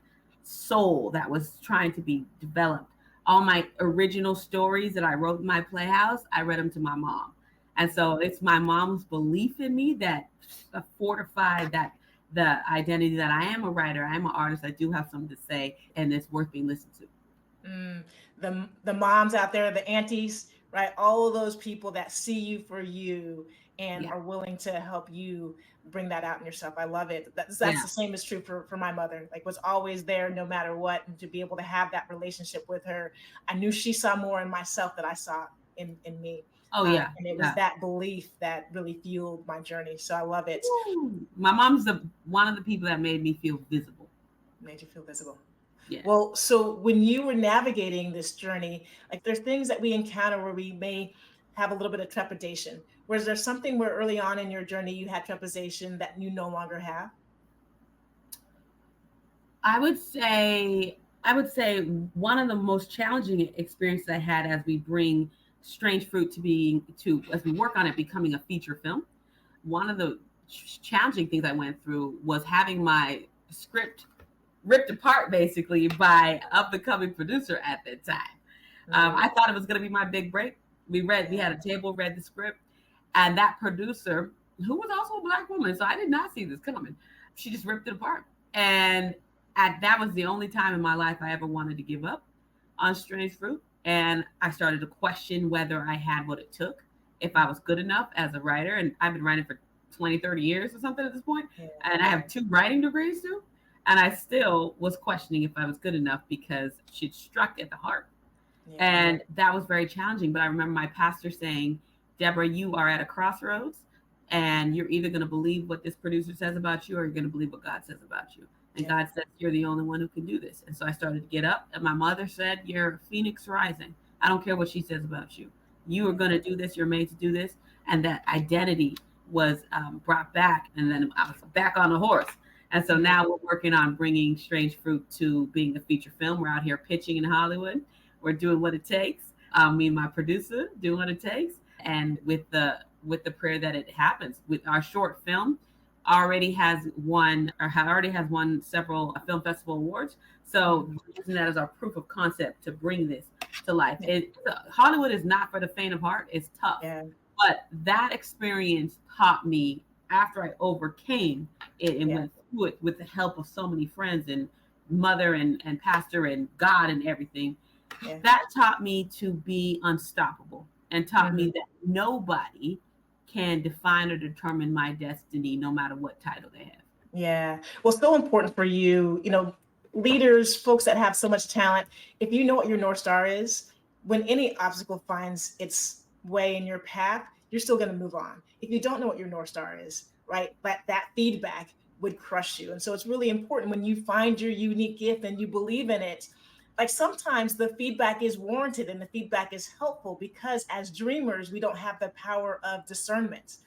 soul that was trying to be developed. All my original stories that I wrote in my playhouse, I read them to my mom. And so it's my mom's belief in me that fortified the identity that I am a writer, I am an artist, I do have something to say, and it's worth being listened to. Mm, the moms out there, the aunties, right? All of those people that see you for you and Yeah. are willing to help you bring that out in yourself. I love it. That's Yeah. the same is true for my mother. Like was always there no matter what, and to be able to have that relationship with her, I knew she saw more in myself than I saw in me. Oh yeah. And it was Yeah. that belief that really fueled my journey. So I love it. Woo. My mom's one of the people that made me feel visible. Made you feel visible. Yeah. Well, so when you were navigating this journey, like there's things that we encounter where we may have a little bit of trepidation. Was there something where early on in your journey you had trepidation that you no longer have? I would say one of the most challenging experiences I had as we bring Strange Fruit as we work on it becoming a feature film. One of the challenging things I went through was having my script ripped apart basically by up and coming producer at that time. I thought it was going to be my big break. We had a table, read the script, and that producer, who was also a Black woman, so I did not see this coming. She just ripped it apart, and that was the only time in my life I ever wanted to give up on Strange Fruit, and I started to question whether I had what it took, if I was good enough as a writer, and I've been writing for 20, 30 years or something at this point, and I have 2 writing degrees too. And I still was questioning if I was good enough because she'd struck at the heart. Yeah. And that was very challenging. But I remember my pastor saying, Deborah, you are at a crossroads and you're either going to believe what this producer says about you or you're going to believe what God says about you. And God says, you're the only one who can do this. And so I started to get up and my mother said, you're a phoenix rising. I don't care what she says about you. You are going to do this. You're made to do this. And that identity was brought back. And then I was back on the horse. And so now we're working on bringing Strange Fruit to being a feature film. We're out here pitching in Hollywood. We're doing what it takes. Me and my producer doing what it takes. And with the prayer that it happens. With our short film already has won several film festival awards. So using that as our proof of concept to bring this to life. Hollywood is not for the faint of heart. It's tough. Yeah. But that experience taught me after I overcame it and went through it with the help of so many friends and mother and pastor and God and everything, that taught me to be unstoppable and taught me that nobody can define or determine my destiny no matter what title they have. Yeah. Well, so important for you, leaders, folks that have so much talent. If you know what your North Star is, when any obstacle finds its way in your path, you're still going to move on. If you don't know what your North Star is, right, that feedback would crush you. And so it's really important when you find your unique gift and you believe in it. Like sometimes the feedback is warranted and the feedback is helpful because as dreamers, we don't have the power of discernment.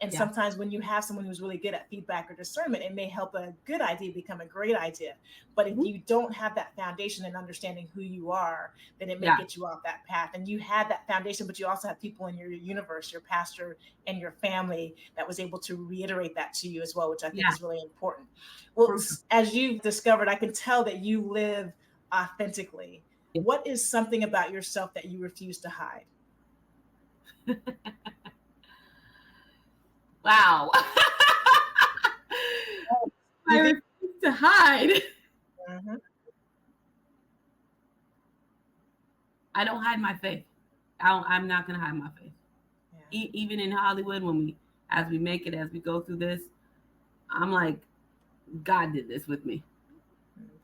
And sometimes when you have someone who's really good at feedback or discernment, it may help a good idea become a great idea. But if you don't have that foundation and understanding who you are, then it may get you off that path. And you had that foundation, but you also have people in your universe, your pastor and your family that was able to reiterate that to you as well, which I think is really important. Well, as you've discovered, I can tell that you live authentically. What is something about yourself that you refuse to hide? Wow. I refuse to hide. I don't hide my faith. I'm not going to hide my faith. Even in Hollywood, as we make it, as we go through this, I'm like, God did this with me.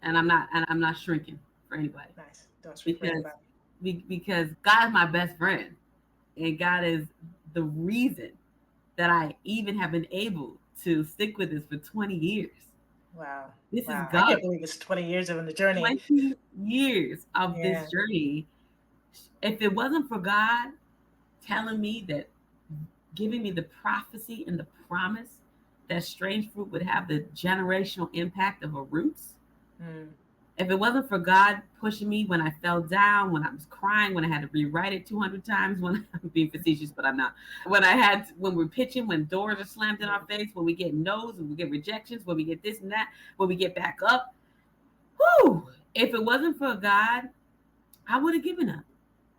And I'm not shrinking for anybody. Nice. Don't shrink for anybody. Because God is my best friend. And God is the reason that I even have been able to stick with this for 20 years. Wow. This is God. I can't believe it's 20 years of the journey. 20 years of this journey. If it wasn't for God telling me that, giving me the prophecy and the promise that Strange Fruit would have the generational impact of a Roots, if it wasn't for God pushing me when I fell down, when I was crying, when I had to rewrite it 200 times, when I'm being facetious, but I'm not. When we're pitching, when doors are slammed in our face, when we get no's, when we get rejections, when we get this and that, when we get back up. Whew! If it wasn't for God, I would have given up.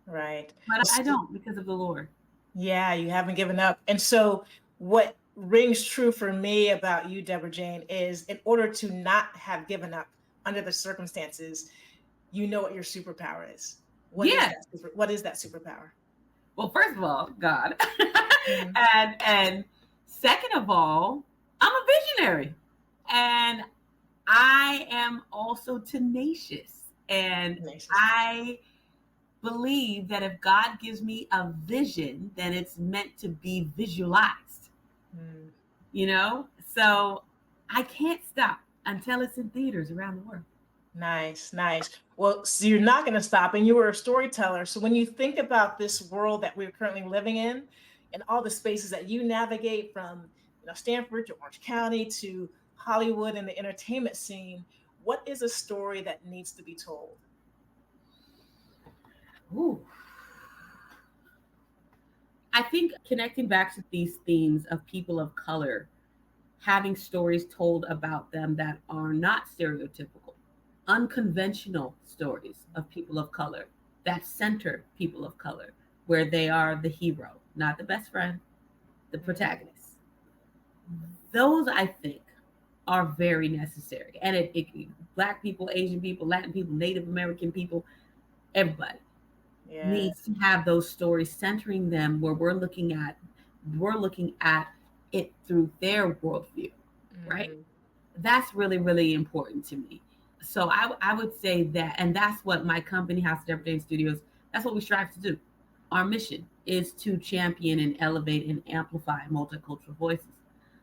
Right. But I don't, because of the Lord. Yeah, you haven't given up. And so what rings true for me about you, Deborah Jane, is in order to not have given up under the circumstances, you know what your superpower is. Yeah. What is that superpower? Well, first of all, God. Mhm. and second of all, I'm a visionary. And I am also tenacious. And Nice. I believe that if God gives me a vision, then it's meant to be visualized, Mm. you know? So I can't stop until it's in theaters around the world. Nice, nice. Well, so you're not going to stop, and you were a storyteller. So when you think about this world that we're currently living in, and all the spaces that you navigate from, Stanford to Orange County to Hollywood and the entertainment scene, what is a story that needs to be told? Ooh. I think connecting back to these themes of people of color, having stories told about them that are not stereotypical, unconventional stories of people of color that center people of color, where they are the hero, not the best friend, the protagonist. Those, I think, are very necessary. And it Black people, Asian people, Latin people, Native American people, everybody needs to have those stories centering them, where we're looking at it through their worldview, right? That's really, really important to me. So I would say that, and that's what my company, House of Deborah Jane Studios, that's what we strive to do. Our mission is to champion and elevate and amplify multicultural voices.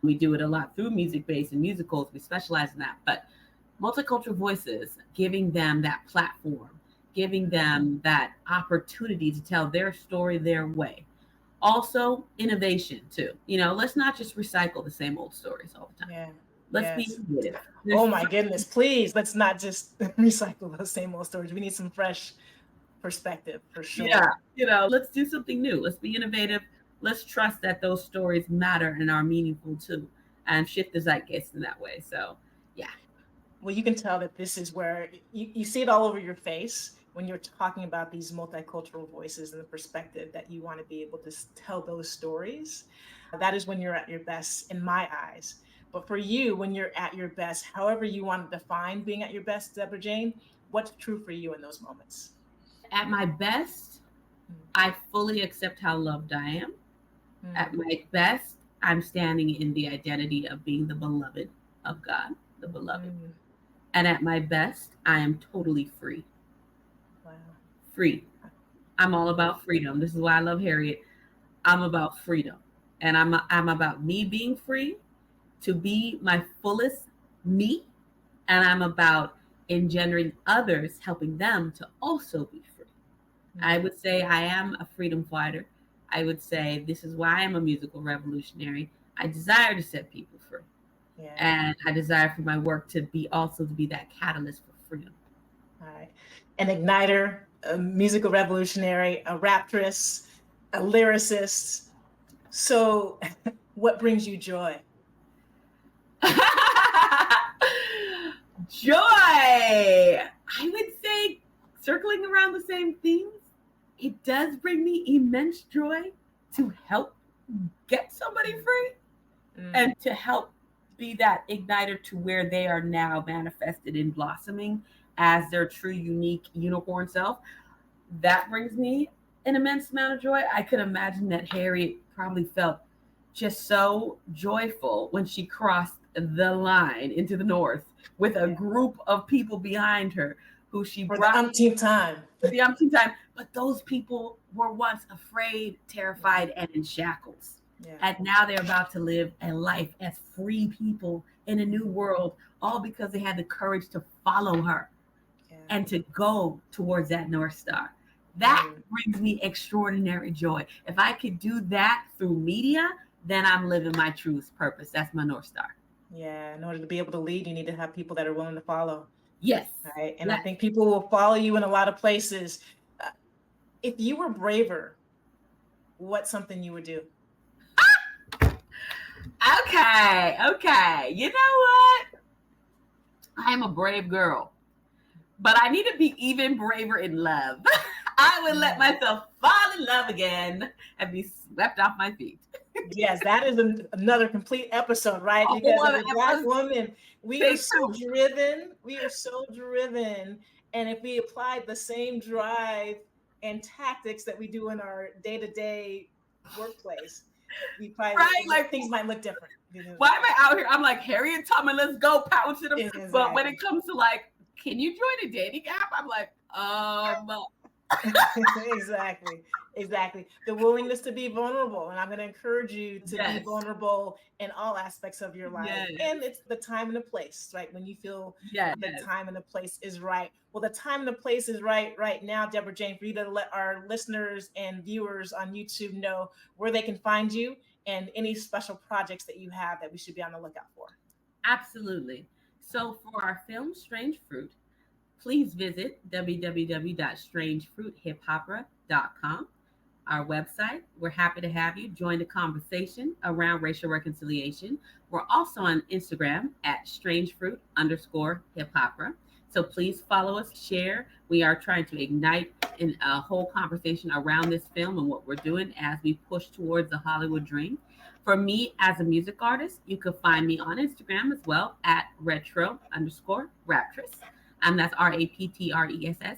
We do it a lot through music-based and musicals. We specialize in that. But multicultural voices, giving them that platform, giving them that opportunity to tell their story their way. Also, innovation too. Let's not just recycle the same old stories all the time. Yeah. Let's be Yes. innovative. Oh my goodness, please, let's not just recycle those same old stories. We need some fresh perspective for sure. Yeah, let's do something new. Let's be innovative. Let's trust that those stories matter and are meaningful too, and shift the zeitgeist in that way. So, yeah. Well, you can tell that this is where you see it all over your face when you're talking about these multicultural voices and the perspective that you want to be able to tell those stories. That is when you're at your best in my eyes. But for you, when you're at your best, however you want to define being at your best, Deborah Jane, what's true for you in those moments? At my best, I fully accept how loved I am. At my best, I'm standing in the identity of being the beloved of God, the beloved. And at my best, I am totally free. Wow. Free. I'm all about freedom. This is why I love Harriet. I'm about freedom. And I'm about me being free to be my fullest me. And I'm about engendering others, helping them to also be free. I would say I am a freedom fighter. I would say this is why I'm a musical revolutionary. I desire to set people free. Yeah. And I desire for my work to be that catalyst for freedom. All right. An igniter, a musical revolutionary, a raptress, a lyricist. So what brings you joy? Joy! I would say, circling around the same themes, it does bring me immense joy to help get somebody free and to help be that igniter to where they are now manifested and blossoming as their true, unique, unicorn self. That brings me an immense amount of joy. I could imagine that Harriet probably felt just so joyful when she crossed the line into the North with a group of people behind her who she brought the umpteenth time. But those people were once afraid, terrified, and in shackles. Yeah. And now they're about to live a life as free people in a new world, all because they had the courage to follow her and to go towards that North Star. That brings me extraordinary joy. If I could do that through media, then I'm living my truest purpose. That's my North Star. Yeah, in order to be able to lead, you need to have people that are willing to follow. Yes. Right. And I think people will follow you in a lot of places. If you were braver, what's something you would do? Okay. You know what? I am a brave girl, but I need to be even braver in love. I would let myself fall in love again and be swept off my feet. Yes, that is another complete episode, right? Because as a Black woman, we are so driven. We are so driven. And if we applied the same drive and tactics that we do in our day-to-day workplace, we probably Right? Like, things might look different. why am I out here? I'm like, Harriet Tubman, let's go, pound to them. Exactly. But when it comes to like, can you join a dating app? I'm like, Exactly. The willingness to be vulnerable. And I'm going to encourage you to be vulnerable in all aspects of your life. Yes. And it's the time and the place, right? When you feel the time and the place is right. Well, the time and the place is right now, Deborah Jane, for you to let our listeners and viewers on YouTube know where they can find you and any special projects that you have that we should be on the lookout for. Absolutely. So for our film, Strange Fruit, please visit www.strangefruithiphopera.com, our website. We're happy to have you join the conversation around racial reconciliation. We're also on Instagram at strangefruit_hiphopera. So please follow us, share. We are trying to ignite in a whole conversation around this film and what we're doing as we push towards the Hollywood dream. For me as a music artist, you can find me on Instagram as well at retro_raptress. That's RAPTRESS.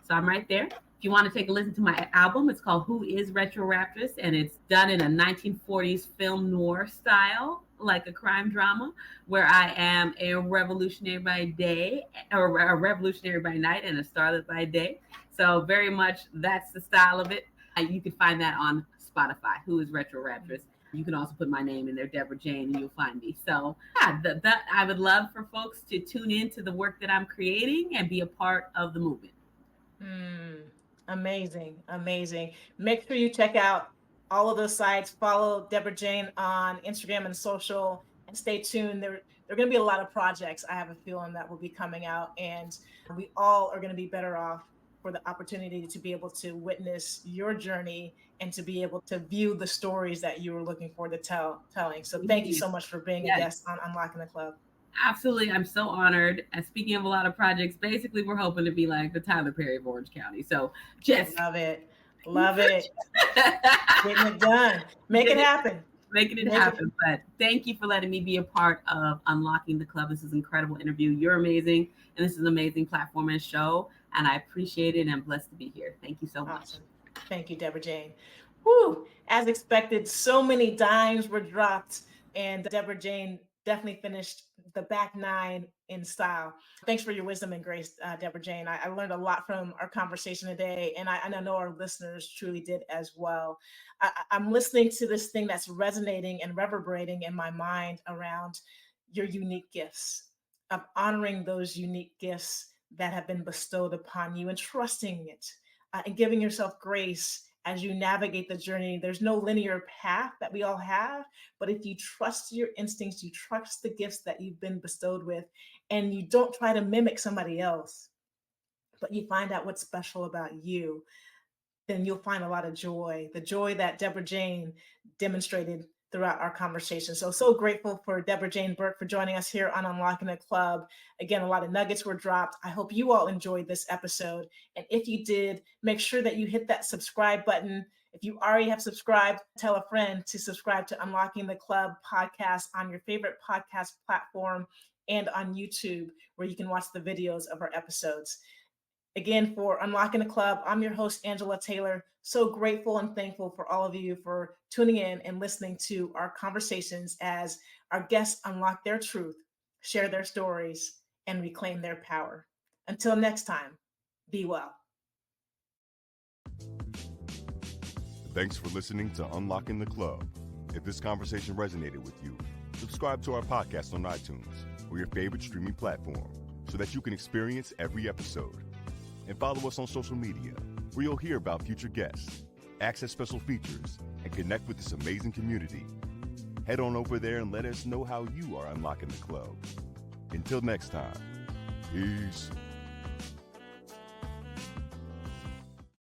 So I'm right there. If you want to take a listen to my album, it's called Who is Retro Raptress? And it's done in a 1940s film noir style, like a crime drama, where I am a revolutionary by day, or a revolutionary by night, and a starlet by day. So very much that's the style of it. You can find that on Spotify, Who is Retro Raptress. You can also put my name in there, Deborah Jane, and you'll find me. So yeah, that I would love for folks to tune in to the work that I'm creating and be a part of the movement. Amazing. Make sure you check out all of those sites. Follow Deborah Jane on Instagram and social, and stay tuned. There are going to be a lot of projects, I have a feeling, that will be coming out, and we all are going to be better off for the opportunity to be able to witness your journey and to be able to view the stories that you were looking forward to telling. So thank you so much for being a guest on Unlocking the Club. Absolutely. I'm so honored. And speaking of a lot of projects, basically we're hoping to be like the Tyler Perry of Orange County. So just love it. Getting it done. Making it happen. But thank you for letting me be a part of Unlocking the Club. This is an incredible interview. You're amazing. And this is an amazing platform and show. And I appreciate it. And I'm blessed to be here. Thank you so much. Awesome. Thank you, Deborah Jane. Woo! As expected, so many dimes were dropped, and Deborah Jane definitely finished the back nine in style. Thanks for your wisdom and grace, Deborah Jane. I learned a lot from our conversation today, and I know our listeners truly did as well. I'm listening to this thing that's resonating and reverberating in my mind around your unique gifts, of honoring those unique gifts that have been bestowed upon you and trusting it, and giving yourself grace as you navigate the journey. There's no linear path that we all have, but if you trust your instincts, you trust the gifts that you've been bestowed with, and you don't try to mimic somebody else, but you find out what's special about you, then you'll find a lot of joy, the joy that Deborah Jane demonstrated throughout our conversation. So grateful for Deborah Jane Burke for joining us here on Unlocking the Club. Again, a lot of nuggets were dropped. I hope you all enjoyed this episode. And if you did, make sure that you hit that subscribe button. If you already have subscribed, tell a friend to subscribe to Unlocking the Club podcast on your favorite podcast platform and on YouTube, where you can watch the videos of our episodes. Again, for Unlocking the Club, I'm your host, Angela Taylor. So grateful and thankful for all of you for tuning in and listening to our conversations as our guests unlock their truth, share their stories, and reclaim their power. Until next time, be well. Thanks for listening to Unlocking the Club. If this conversation resonated with you, subscribe to our podcast on iTunes or your favorite streaming platform so that you can experience every episode. And follow us on social media, where you'll hear about future guests, access special features, and connect with this amazing community. Head on over there and let us know how you are unlocking the club. Until next time, peace.